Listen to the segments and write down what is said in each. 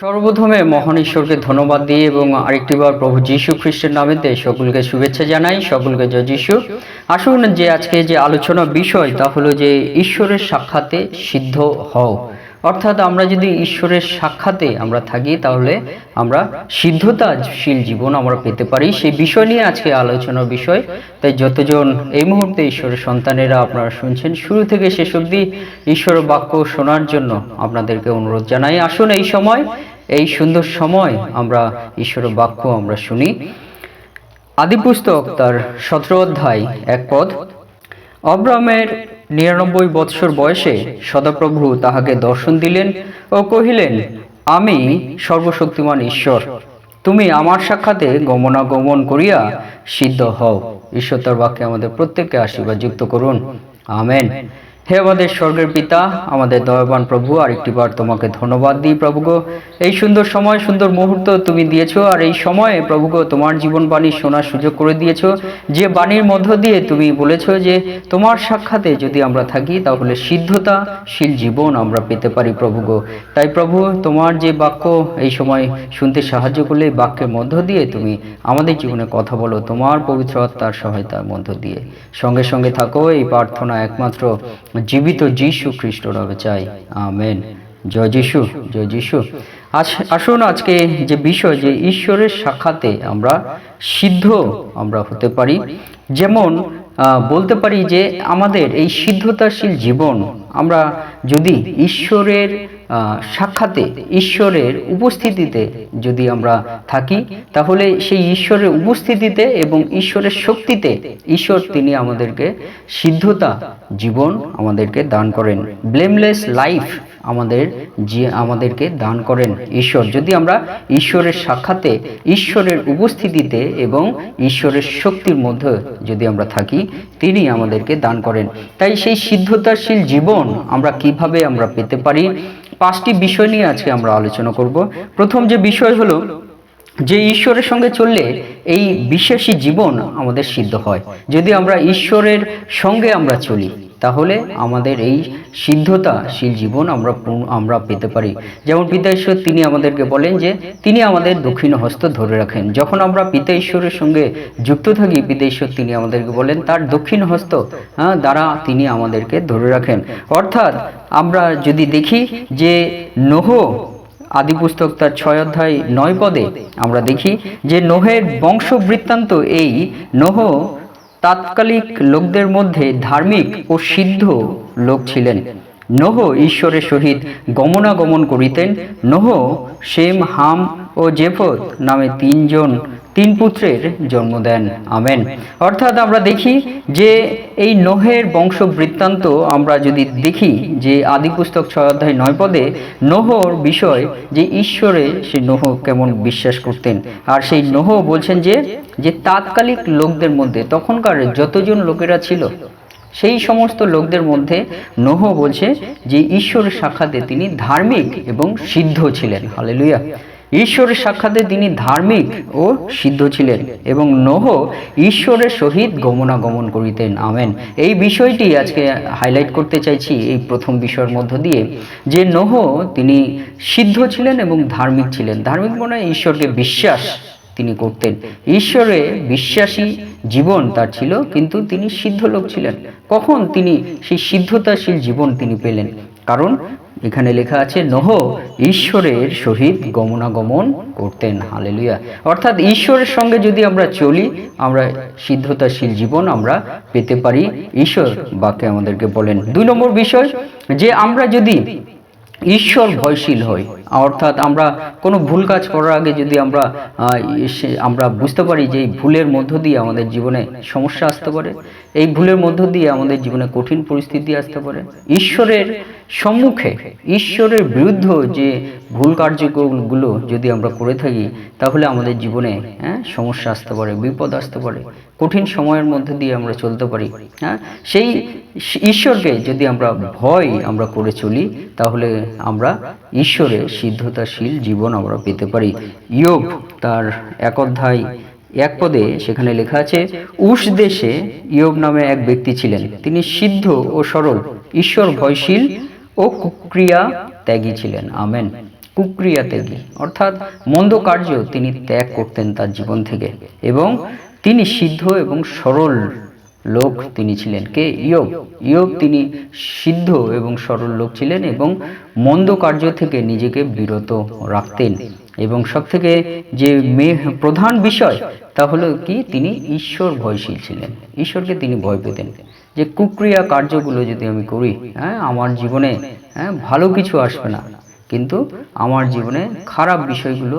সর্বপ্রথমে মহান ঈশ্বরকে ধন্যবাদ দিই এবং আরেকটিবার প্রভু যীশু খ্রিস্টের নামেতে সকলকে শুভেচ্ছা জানাই। সকলকে জয় যীশু। আসুন যে আজকে যে আলোচনা বিষয় তা হলো যে ঈশ্বরের সাক্ষাতে সিদ্ধ হও। অর্থাৎ আমরা যদি ঈশ্বরের সাক্ষাতে আমরা থাকি তাহলে আমরা সিদ্ধতাশীল জীবন আমরা পেতে পারি, সেই বিষয় নিয়ে আজকে আলোচনার বিষয়। তাই যতজন এই মুহূর্তে ঈশ্বরের সন্তানেরা আপনারা শুনছেন, শুরু থেকে শেষ অবধি ঈশ্বরের বাক্য শোনার জন্য আপনাদেরকে অনুরোধ জানাই। আসুন এই সময়, এই সুন্দর সময় আমরা ঈশ্বরের বাক্য আমরা শুনি। আদি পুস্তক তার 17 অধ্যায় 1 পদ। অব্রাহামের 99 বৎসর বয়সে সদাপ্রভু তাহাকে দর্শন দিলেন ও কহিলেন, আমি সর্বশক্তিমান ঈশ্বর, তুমি আমার সাক্ষাতে গমনাগমন করিয়া সিদ্ধ হও। ঈশ্বর তার বাক্যে আমাদের প্রত্যেককে আশীর্বাদ যুক্ত করুন, আমেন। হে আমাদের স্বর্গের পিতা, আমাদের দয়াবান প্রভু, আরেকটিবার তোমাকে ধন্যবাদ দিই প্রভুগো। এই সুন্দর সময়, সুন্দর মুহূর্ত তুমি দিয়েছো, আর এই সময়ে প্রভুগো তোমার জীবন বাণী শোনার সুযোগ করে দিয়েছো, যে বাণীর মধ্য দিয়ে তুমি বলেছো যে তোমার সাক্ষাতে যদি আমরা থাকি তাহলে সিদ্ধতাশীল জীবন আমরা পেতে পারি প্রভুগো। তাই প্রভু, তোমার যে বাক্য এই সময় শুনতে সাহায্য করলে, এই বাক্যের মধ্য দিয়ে তুমি আমাদের জীবনে কথা বলো তোমার পবিত্র আত্মার সহায়তার মধ্য দিয়ে। সঙ্গে সঙ্গে থাকো, এই প্রার্থনা একমাত্র জীবিত যীশু খ্রিস্ট নামে চাই, আমেন। জয় যীশু, জয় যীশু। আসুন আজকে যে বিষয়, যে ঈশ্বরের সাক্ষাতে আমরা সিদ্ধ আমরা হতে পারি। যেমন বলতে পারি যে আমাদের এই সিদ্ধতাশীল জীবন আমরা যদি ঈশ্বরের সাক্ষাতে, ঈশ্বরের উপস্থিতিতে যদি আমরা থাকি, তাহলে সেই ঈশ্বরের উপস্থিতিতে এবং ঈশ্বরের শক্তিতে ঈশ্বর তিনি আমাদেরকে সিদ্ধতা জীবন আমাদেরকে দান করেন, ব্লেমলেস লাইফ আমাদেরকে দান করেন ঈশ্বর। যদি আমরা ঈশ্বরের সাক্ষাতে, ঈশ্বরের উপস্থিতিতে এবং ঈশ্বরের শক্তির মধ্যে যদি আমরা থাকি, তিনি আমাদেরকে দান করেন। তাই সেই সিদ্ধতাশীল জীবন আমরা কিভাবে আমরা পেতে পারি, 5টি বিষয় নিয়ে আজকে আমরা আলোচনা করব। প্রথম যে বিষয় হলো যে ঈশ্বরের সঙ্গে চললে এই বিশ্বাসী জীবন আমাদের সিদ্ধ হয়। যদি আমরা ঈশ্বরের সঙ্গে আমরা চলি তাহলে আমাদের এই সিদ্ধতাশীল জীবন আমরা পেতে পারি। যেমন পিতা ঈশ্বর তিনি আমাদেরকে বলেন যে তিনি আমাদের দক্ষিণ হস্ত ধরে রাখেন। যখন আমরা পিতা ঈশ্বরের সঙ্গে যুক্ত থাকি, পিতা ঈশ্বর তিনি আমাদেরকে বলেন তার দক্ষিণ হস্ত দ্বারা তিনি আমাদেরকে ধরে রাখেন। অর্থাৎ আমরা যদি দেখি যে নোহ আদি পুস্তক তার 6 অধ্যায় 9 পদে আমরা দেখি যে নোহের বংশ বৃত্তান্ত। এই নোহ তাৎকালিক লোকদের মধ্যে ধার্মিক ও সিদ্ধ লোক ছিলেন। নোহ ঈশ্বরের সহিত গমনাগমন করিতেন। নোহ শেম, হাম ও জেফত নামে তিন পুত্রের জন্ম দেন, আমেন। অর্থাৎ আমরা দেখি যে এই নোহের বংশ বৃত্তান্ত আমরা যদি দেখি যে আদি পুস্তক 6 অধ্যায় 9 পদে নোহর বিষয়, যে ঈশ্বরে সে নোহ কেমন বিশ্বাস করতেন। আর সেই নোহ বলছেন যে তাৎকালিক লোকদের মধ্যে, তখনকার যতজন লোকেরা ছিল সেই সমস্ত লোকদের মধ্যে নোহ বলছে যে ঈশ্বরের সাক্ষাতে তিনি ধার্মিক এবং সিদ্ধ ছিলেন, হালেলুয়া। ঈশ্বরের সাক্ষাতে তিনি ধার্মিক ও সিদ্ধ ছিলেন এবং নোহ ঈশ্বরের সহিত গমনাগমন করিতেন, আমেন। এই বিষয়টি আজকে হাইলাইট করতে চাইছি এই প্রথম বিষয়ের মধ্য দিয়ে, যে নোহ তিনি সিদ্ধ ছিলেন এবং ধার্মিক ছিলেন। ধার্মিক মানে ঈশ্বরকে বিশ্বাস তিনি করতেন, ঈশ্বরে বিশ্বাসী জীবন তার ছিল, কিন্তু তিনি সিদ্ধ লোক ছিলেন। কখন তিনি সেই সিদ্ধতাশীল জীবন তিনি পেলেন? কারণ এখানে লেখা আছে নোহ ঈশ্বরের সহিত গমনাগমন করতেন, হালেলুয়া। অর্থাৎ ঈশ্বরের সঙ্গে যদি আমরা চলি, আমরা সিদ্ধতাশীল জীবন আমরা পেতে পারি, ঈশ্বর বাক্যে আমাদেরকে বলেন। 2 নম্বর বিষয়, যে আমরা যদি ঈশ্বর ভয়শীল হই, অর্থাৎ আমরা কোনো ভুল কাজ করার আগে যদি আমরা বুঝতে পারি যে এই ভুলের মধ্য দিয়ে আমাদের জীবনে সমস্যা আসতে পারে, এই ভুলের মধ্য দিয়ে আমাদের জীবনে কঠিন পরিস্থিতি আসতে পারে, ঈশ্বরের সম্মুখে ঈশ্বরের বিরুদ্ধ যে ভুল কার্যগুলো যদি আমরা করে থাকি, তাহলে আমাদের জীবনে সমস্যা আসতে পারে, বিপদ আসতে পারে, কঠিন সময়ের মধ্যে দিয়ে আমরা চলতে পারি। সেই ঈশ্বরকে যদি আমরা ভয় আমরা করে চলি, তাহলে আমরা ঈশ্বরের সিদ্ধতাশীল জীবন আমরা পেতে পারি। ইয়োব তার 1 অধ্যায় 1 পদে সেখানে লেখা আছে, উশ দেশে ইয়োব নামে এক ব্যক্তি ছিলেন, তিনি সিদ্ধ ও সরল, ঈশ্বর ভয়শীল ও কুক্রিয়া ত্যাগী ছিলেন, আমেন। কুক্রিয়া ত্যাগী, অর্থাৎ মন্দ কার্য তিনি ত্যাগ করতেন তার জীবন থেকে, এবং তিনি সিদ্ধ এবং সরল লোক তিনি ছিলেন। কে? ইয়োব। ইয়োব তিনি সিদ্ধ এবং সরল লোক ছিলেন এবং মন্দ কার্য থেকে নিজেকে বিরত রাখতেন। এবং সব থেকে যে প্রধান বিষয় তা হলো কি, তিনি ঈশ্বর ভয়শীল ছিলেন। ঈশ্বরকে তিনি ভয় পেতেন, যে কুক্রিয়া কার্যগুলো যদি আমি করি, আমার জীবনে ভালো কিছু আসবে না, কিন্তু আমার জীবনে খারাপ বিষয়গুলো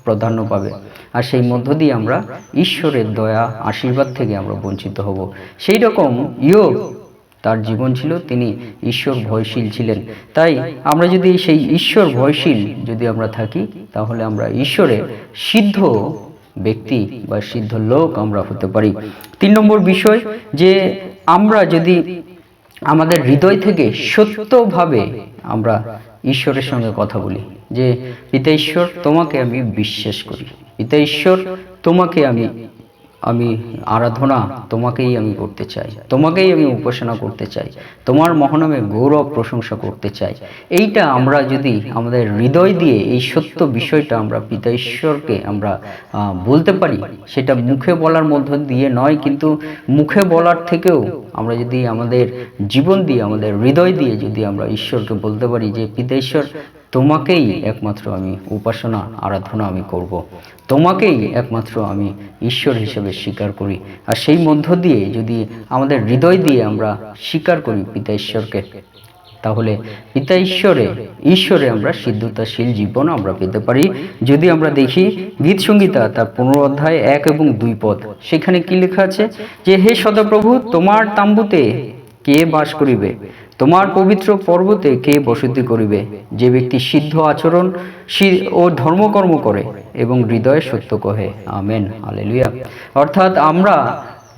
প্রাধান্য পাবে, আর সেই মধ্য দিয়ে আমরা ঈশ্বরের দয়া আশীর্বাদ থেকে আমরা বঞ্চিত হব। সেই রকম ইয়োব তার জীবন ছিল, তিনি ঈশ্বর ভয়শীল ছিলেন। তাই আমরা যদি সেই ঈশ্বর ভয়শীল যদি আমরা থাকি, তাহলে আমরা ঈশ্বরের সিদ্ধ ব্যক্তি বা সিদ্ধ লোক আমরা হতে পারি। 3 নম্বর বিষয়, যে আমরা যদি আমাদের হৃদয় থেকে সত্যভাবে আমরা ঈশ্বরের সঙ্গে কথা বলি, যে পিতা ঈশ্বর, তোমাকে আমি বিশ্বাস করি, পিতা ঈশ্বর, তোমাকে আমি আরাধনা তোমাকেই আমি করতে চাই, তোমাকেই আমি উপাসনা করতে চাই, তোমার মহানামে গৌরব প্রশংসা করতে চাই। এইটা আমরা যদি আমাদের হৃদয় দিয়ে এই সত্য বিষয়টা আমরা পিতা ঈশ্বরকে আমরা বলতে পারি, সেটা মুখে বলার মধ্য দিয়ে নয়, কিন্তু মুখে বলার থেকেও আমরা যদি আমাদের জীবন দিয়ে, আমাদের হৃদয় দিয়ে যদি আমরা ঈশ্বরকে বলতে পারি যে পিতা ঈশ্বর, তোমাকেই একমাত্র আমি উপাসনা আরাধনা আমি করব, তোমাকেই একমাত্র আমি ঈশ্বর হিসেবে স্বীকার করি, আর সেই মধ্য দিয়ে যদি আমাদের হৃদয় দিয়ে আমরা স্বীকার করি পিতা ঈশ্বরকে, তাহলে পিতা ঈশ্বরে আমরা সিদ্ধতাশীল জীবন আমরা পেতে পারি। যদি আমরা দেখি গীত সংহিতা তার 15 অধ্যায় 1 এবং 2 পদ, সেখানে কি লেখা আছে, যে হে সদাপ্রভু, তোমার তাম্বুতে কে বাস করিবে, তোমার পবিত্র পর্বতে কে বসতি করিবে, যে ব্যক্তি সিদ্ধ আচরণ ও ধর্মকর্ম করে এবং হৃদয়ে সত্য কহে। Amen, hallelujah. অর্থাৎ আমরা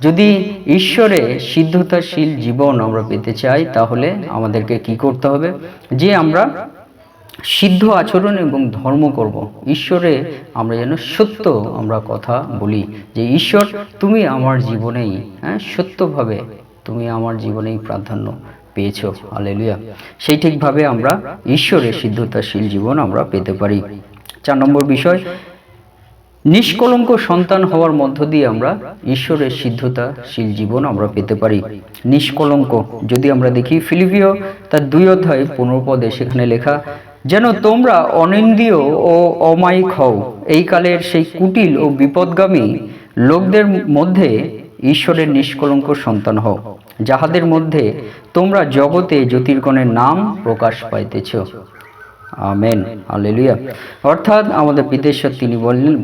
যদি ঈশ্বরে সিদ্ধতাশীল জীবন আমরা পেতে চাই, তাহলে আমাদেরকে কি করতে হবে, যে আমরা সিদ্ধ আচরণ এবং ধর্ম করব, ঈশ্বরে আমরা যেন সত্য আমরা কথা বলি, যে ঈশ্বর, তুমি আমার জীবনেই সত্যভাবে তুমি আমার জীবনেই প্রাধান্য পেয়েছো। হালেলুয়া। সেই ঠিকভাবে আমরা ঈশ্বরের সিদ্ধতাশীল জীবন আমরা পেতে পারি। 4 নম্বর বিষয়, নিষ্কলঙ্ক সন্তান হওয়ার মধ্য দিয়ে আমরা ঈশ্বরের সিদ্ধতাশীল জীবন আমরা পেতে পারি। নিষ্কলঙ্ক যদি আমরা দেখি ফিলিপিও তার 2 অধ্যায় 15 পদে, সেখানে লেখা, যেন তোমরা অনিন্দ্রিয় ও অমায়িক হও, এই কালের সেই কুটিল ও বিপদগামী লোকদের মধ্যে ঈশ্বরের নিষ্কলঙ্ক সন্তান হও, যাহাদের মধ্যে তোমরা জগতে জ্যোতির্গণের নাম প্রকাশ পাইতেছ। Amen, hallelujah. অর্থাৎ আমাদের পিতা ঈশ্বর তিনি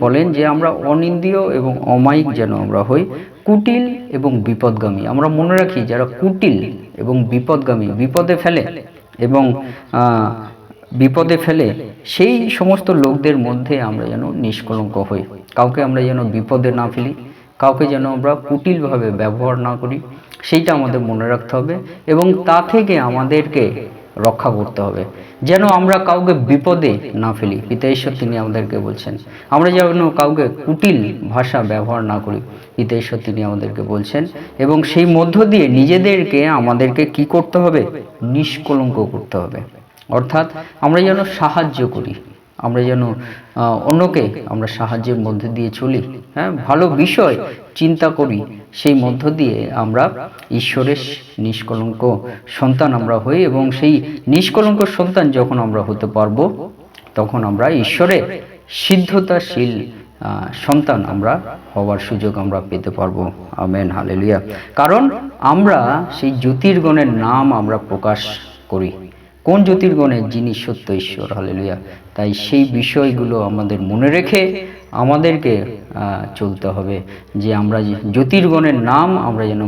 বলেন যে আমরা অনিন্দ্রিয় এবং অমায়িক যেন আমরা হই, কুটিল এবং বিপদগামী। আমরা মনে রাখি, যারা কুটিল এবং বিপদগামী, বিপদে ফেলে সেই সমস্ত লোকদের মধ্যে আমরা যেন নিষ্কলঙ্ক হই, কাউকে আমরা যেন বিপদে না ফেলি, কাউকে যেন আমরা কুটিলভাবে ব্যবহার না করি, সেইটা আমাদের মনে রাখতে হবে, এবং তা থেকে আমাদেরকে রক্ষা করতে হবে, যেন আমরা কাউকে বিপদে না ফেলি। পিতা ঈশ্বর তিনি আমাদেরকে বলছেন আমরা যেন কাউকে কুটিল ভাষা ব্যবহার না করি, পিতা ঈশ্বর তিনি আমাদেরকে বলছেন, এবং সেই মধ্য দিয়ে নিজেদেরকে আমাদেরকে কি করতে হবে, নিষ্কলঙ্ক করতে হবে। অর্থাৎ আমরা যেন সাহায্য করি, আমরা যেন অন্যকে আমরা সাহায্যের মধ্যে দিয়ে চলি, ভালো বিষয় চিন্তা করি, সেই মধ্য দিয়ে আমরা ঈশ্বরের নিষ্কলঙ্ক সন্তান আমরা হই, এবং সেই নিষ্কলঙ্ক সন্তান যখন আমরা হতে পারবো, তখন আমরা ঈশ্বরের সিদ্ধতাশীল সন্তান আমরা হওয়ার সুযোগ আমরা পেতে পারবো। Amen, hallelujah. কারণ আমরা সেই জ্যোতির্গণের নাম আমরা প্রকাশ করি। কোন জ্যোতির্গণের? যিনি সত্য ঈশ্বর। হালেলুয়া। তাই সেই বিষয়গুলো আমাদের মনে রেখে আমাদেরকে চলতে হবে, যে আমরা জ্যোতির্গণের নাম আমরা যেন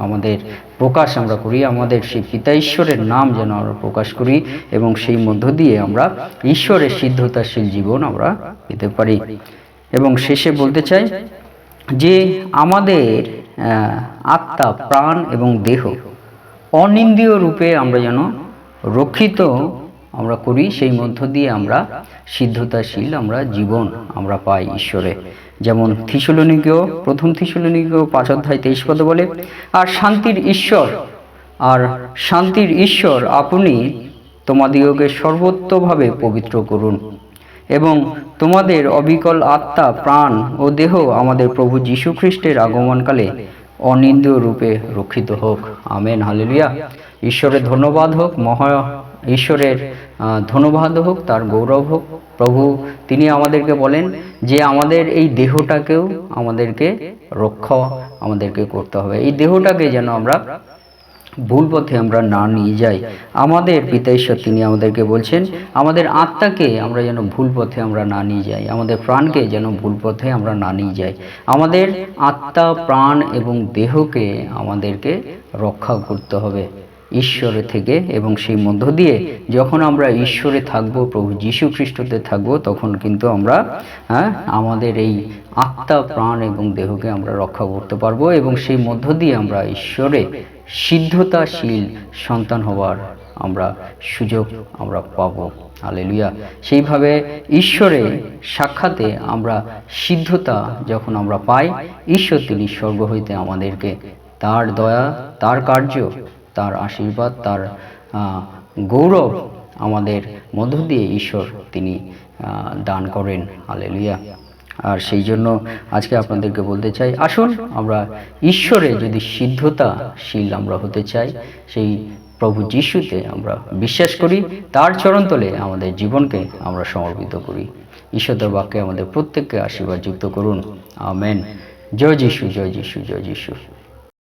আমাদের প্রকাশ আমরা করি, আমাদের সেই পিতা ঈশ্বরের নাম যেন আমরা প্রকাশ করি, এবং সেই মধ্য দিয়ে আমরা ঈশ্বরের সিদ্ধতাশীল জীবন আমরা পেতে পারি। এবং শেষে বলতে চাই যে আমাদের আত্মা, প্রাণ এবং দেহ অনিন্দ্রিয় রূপে আমরা যেন রক্ষিত আমরা করি, সেই মধ্য দিয়ে আমরা সিদ্ধতাশীল আমরা জীবন আমরা পাই ঈশ্বরে। যেমন প্রথম থিসলনিকীয় 5 অধ্যায় 23 পদে বলে, আর শান্তির ঈশ্বর আপনি তোমাদিগকে সর্বতোভাবে পবিত্র করুন এবং তোমাদের অবিকল আত্মা, প্রাণ ও দেহ আমাদের প্রভু যীশু খ্রিস্টের আগমনকালে অনিন্দ্য রূপে রক্ষিত হোক। Amen, hallelujah. ঈশ্বরের ধন্যবাদ হোক, ঈশ্বরের ধন্যবাদ হোক, তার গৌরব হোক। প্রভু তিনি আমাদেরকে বলেন যে আমাদের এই দেহটাকেও আমাদেরকে রক্ষা আমাদেরকে করতে হবে। এই দেহটাকে যেন আমরা ভুল পথে আমরা না নিয়ে যাই। আমাদের পিতা ঈশ্বর তিনি আমাদেরকে বলছেন আমাদের আত্মাকে আমরা যেন ভুল পথে আমরা না নিয়ে যাই, আমাদের প্রাণকে যেন ভুল পথে আমরা না নিয়ে যাই। আমাদের আত্মা, প্রাণ এবং দেহকে আমাদেরকে রক্ষা করতে হবে ঈশ্বরের থেকে, এবং সেই মধ্য দিয়ে যখন আমরা ঈশ্বরে থাকবো, প্রভু যীশু খ্রিস্টতে থাকবো, তখন কিন্তু আমরা আমাদের এই আত্মা, প্রাণ এবং দেহকে আমরা রক্ষা করতে পারবো, এবং সেই মধ্য দিয়ে আমরা ঈশ্বরে সিদ্ধতাশীল সন্তান হওয়ার আমরা সুযোগ আমরা পাবো। হালেলুয়া। সেইভাবে ঈশ্বরে সাক্ষাতে আমরা সিদ্ধতা যখন আমরা পাই, ঈশ্বর তিনি স্বর্গ হইতে আমাদেরকে তার দয়া, তার কার্য, তার আশীর্বাদ, তার গৌরব আমাদের মধ্য দিয়ে ঈশ্বর তিনি দান করেন। হালেলুয়া। আর সেই জন্য আজকে আপনাদেরকে বলতে চাই, আসুন আমরা ঈশ্বরে যদি সিদ্ধতাশীল আমরা হতে চাই, সেই প্রভু যিশুতে আমরা বিশ্বাস করি, তার চরণতলে আমাদের জীবনকে আমরা সমর্পিত করি। ঈশ্বরের বাক্যে আমাদের প্রত্যেককে আশীর্বাদ যুক্ত করুন। আমেন। জয় যিশু, জয় যিশু, জয় যিশু।